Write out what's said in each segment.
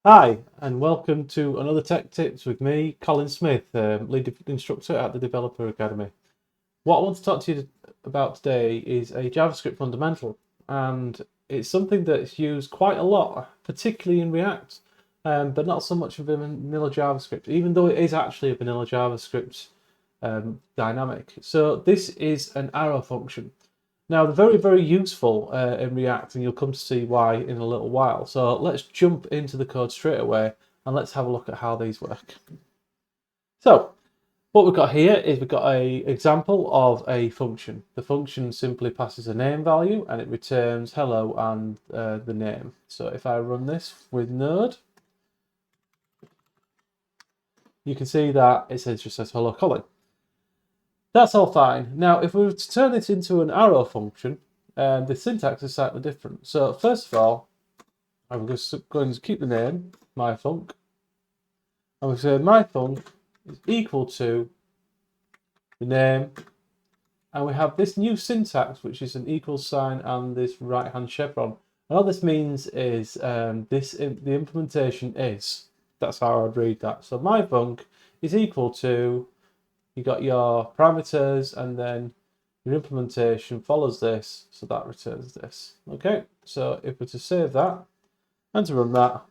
Hi, and welcome to another Tech Tips with me, Colin Smith, lead instructor at the Developer Academy. What I want to talk to you about today is a JavaScript fundamental, and it's something that's used quite a lot, particularly in React, but not so much of a vanilla JavaScript, even though it is actually a vanilla JavaScript dynamic. So this is an arrow function. Now, they're very, very useful in React, and you'll come to see why in a little while. So let's jump into the code straight away, and let's have a look at how these work. So what we've got here is we've got an example of a function. The function simply passes a name value, and it returns hello and the name. So if I run this with Node, you can see that it just says hello, Colin. That's all fine. Now, if we were to turn this into an arrow function, the syntax is slightly different. So first of all, I'm just going to keep the name, myfunc, and we say myfunc is equal to the name, and we have this new syntax, which is an equal sign and this right-hand chevron. And all this means is the implementation is. That's how I'd read that. So myfunc is equal to, you got your parameters, and then your implementation follows this, so that returns this. Okay, so if we're to save that and to run that,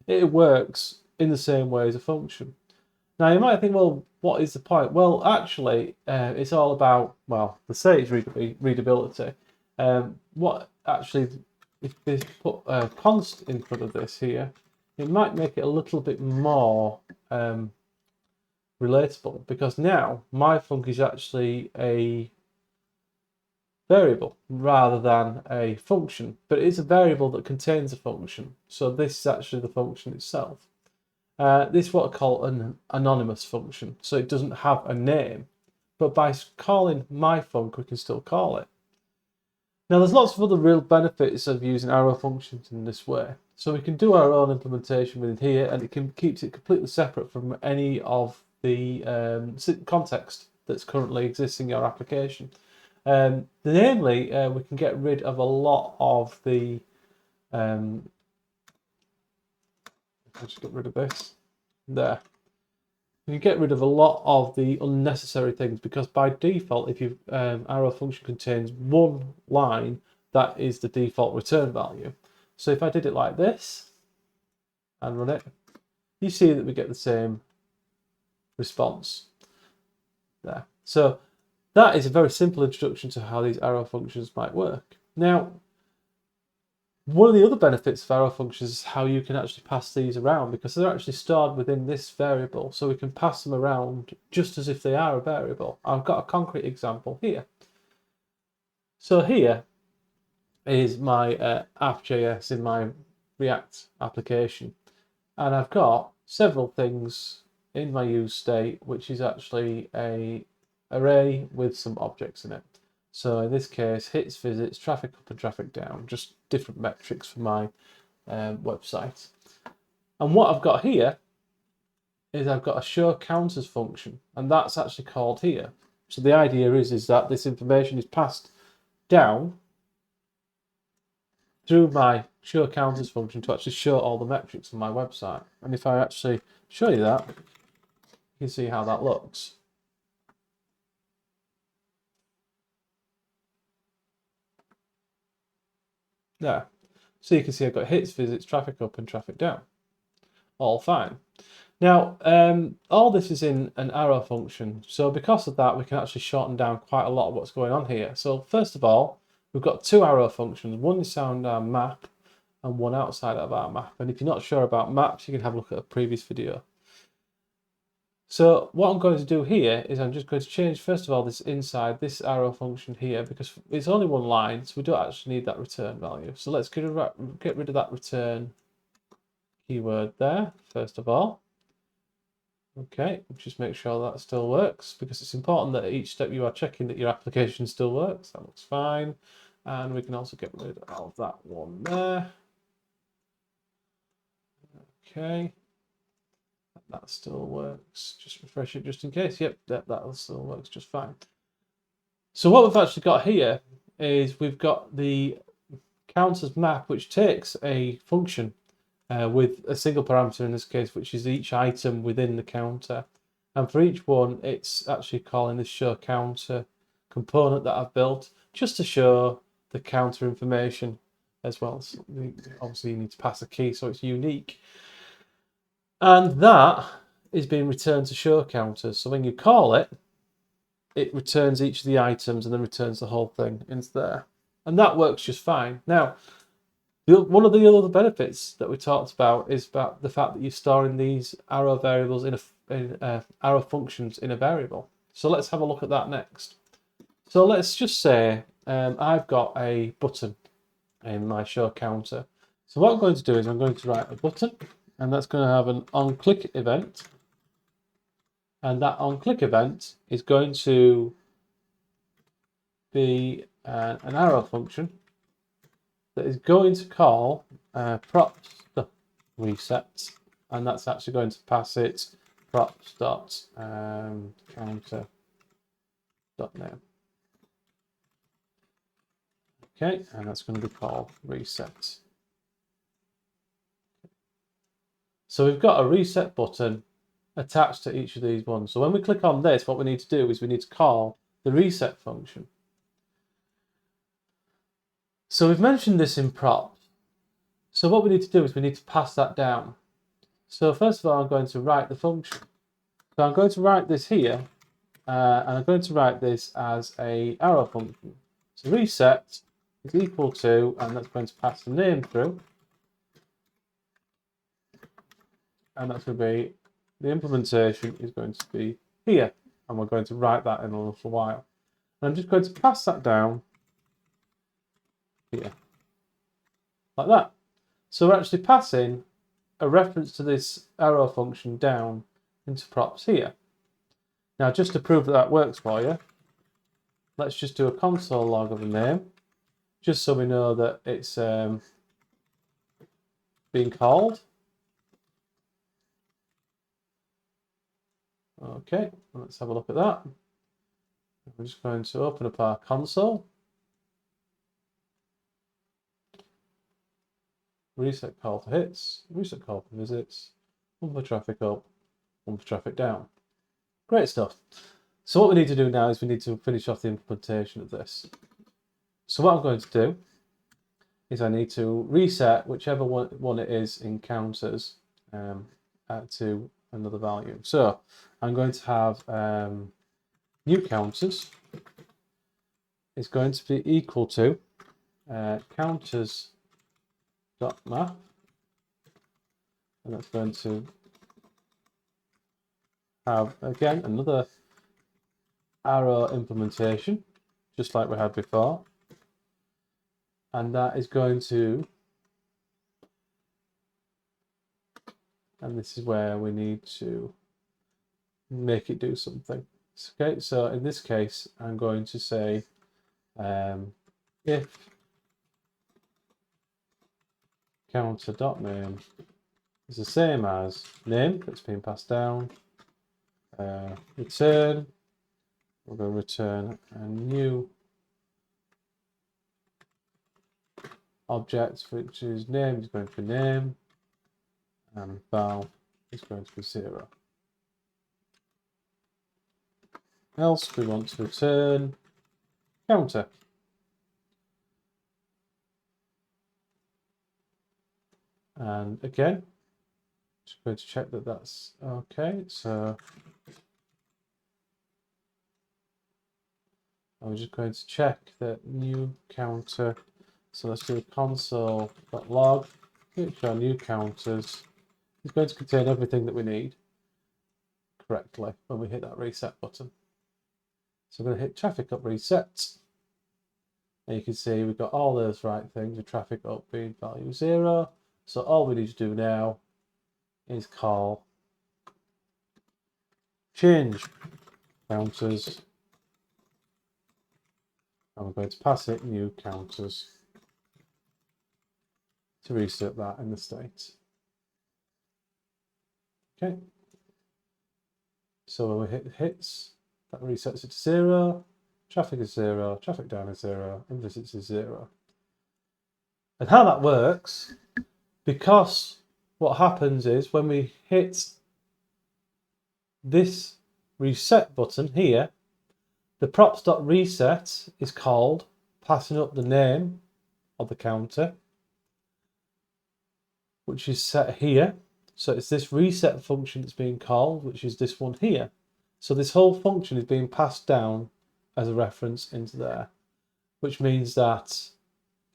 it works in the same way as a function. Now you might think, well, what is the point? Well, actually, it's all about, well, they say it's readability. What actually, if they put a const in front of this here, it might make it a little bit more relatable, because now myfunc is actually a variable rather than a function, but it is a variable that contains a function. So this is actually the function itself. This is what I call an anonymous function. So it doesn't have a name, but by calling myfunc, we can still call it. Now there's lots of other real benefits of using arrow functions in this way. So we can do our own implementation within here, and it keeps it completely separate from any of the context that's currently existing in your application. Namely, we can get rid of a lot of the. I'll just get rid of this. There. You can get rid of a lot of the unnecessary things, because by default, if your arrow function contains one line, that is the default return value. So if I did it like this and run it, you see that we get the same response there. So that is a very simple introduction to how these arrow functions might work. Now, one of the other benefits of arrow functions is how you can actually pass these around, because they're actually stored within this variable. So we can pass them around just as if they are a variable. I've got a concrete example here. So here is my app.js in my React application. And I've got several things in my use state, which is actually a array with some objects in it. So in this case, hits, visits, traffic up and traffic down, just different metrics for my website. And what I've got here is I've got a show counters function, and that's actually called here. So the idea is that this information is passed down through my show counters function to actually show all the metrics on my website. And if I actually show you that, you can see how that looks. There. So you can see I've got hits, visits, traffic up and traffic down. All fine. Now, all this is in an arrow function. So because of that, we can actually shorten down quite a lot of what's going on here. So first of all, we've got two arrow functions, one inside our map and one outside of our map. And if you're not sure about maps, you can have a look at a previous video. So what I'm going to do here is I'm just going to change, first of all, this inside this arrow function here, because it's only one line, so we don't actually need that return value. So let's get rid of that return keyword there, first of all. Okay, just make sure that still works, because it's important that at each step you are checking that your application still works. That looks fine. And we can also get rid of that one there. Okay. That still works. Just refresh it just in case. Yep, that still works just fine. So what we've actually got here is we've got the counters map, which takes a function with a single parameter in this case, which is each item within the counter. And for each one, it's actually calling this show counter component that I've built just to show the counter information as well. So obviously, you need to pass a key so it's unique. And that is being returned to show counters. So when you call it, it returns each of the items and then returns the whole thing into there. And that works just fine. Now, one of the other benefits that we talked about is about the fact that you're storing these arrow variables in arrow functions in a variable. So let's have a look at that next. So let's just say I've got a button in my show counter. So what I'm going to do is I'm going to write a button, and that's going to have an on-click event. And that on-click event is going to be an arrow function that is going to call props reset, and that's actually going to pass it props dot counter dot name. Okay, and that's going to be called reset. So we've got a reset button attached to each of these ones. So when we click on this, what we need to do is we need to call the reset function. So we've mentioned this in props. So what we need to do is we need to pass that down. So first of all, I'm going to write the function. So I'm going to write this here, and I'm going to write this as a arrow function. So reset is equal to, and that's going to pass the name through, and that's going to be, the implementation is going to be here, and we're going to write that in a little while. And I'm just going to pass that down here, like that. So we're actually passing a reference to this arrow function down into props here. Now, just to prove that that works for you, let's just do a console log of the name, just so we know that it's being called. Okay, let's have a look at that. We're just going to open up our console. Reset call for hits, reset call for visits, one for traffic up, one for traffic down. Great stuff. So what we need to do now is we need to finish off the implementation of this. So what I'm going to do is I need to reset whichever one it is in counters to another value. So I'm going to have new counters is going to be equal to counters dot map, and that's going to have again another arrow implementation, just like we had before, and that is going to, and this is where we need to make it do something. Okay, so in this case, I'm going to say if counter.name is the same as name that's being passed down, return, we're going to return a new object, which is name is going to be name, and val is going to be 0. Else we want to return counter. And again, just going to check that that's okay. So I'm just going to check that new counter. So let's do a console.log, which our new counters is going to contain everything that we need correctly when we hit that reset button. So I'm going to hit traffic up reset. And you can see we've got all those right things, with traffic up being value 0. So all we need to do now is call change counters, and we're going to pass it new counters to reset that in the state. Okay. So when we hit hits, that resets it to 0, traffic is 0, traffic down is 0, and visits is 0. And how that works, because what happens is when we hit this reset button here, the props.reset is called, passing up the name of the counter, which is set here. So it's this reset function that's being called, which is this one here. So this whole function is being passed down as a reference into there, which means that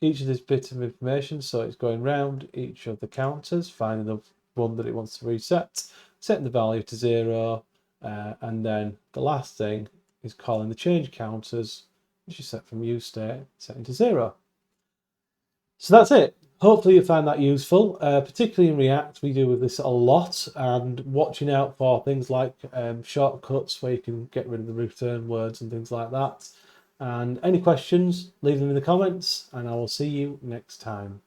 each of these bits of information, so it's going round each of the counters, finding the one that it wants to reset, setting the value to 0, and then the last thing is calling the change counters, which is set from use state, setting to 0. So that's it. Hopefully you find that useful, particularly in React. We deal with this a lot, and watching out for things like shortcuts where you can get rid of the return words and things like that. And any questions, leave them in the comments, and I will see you next time.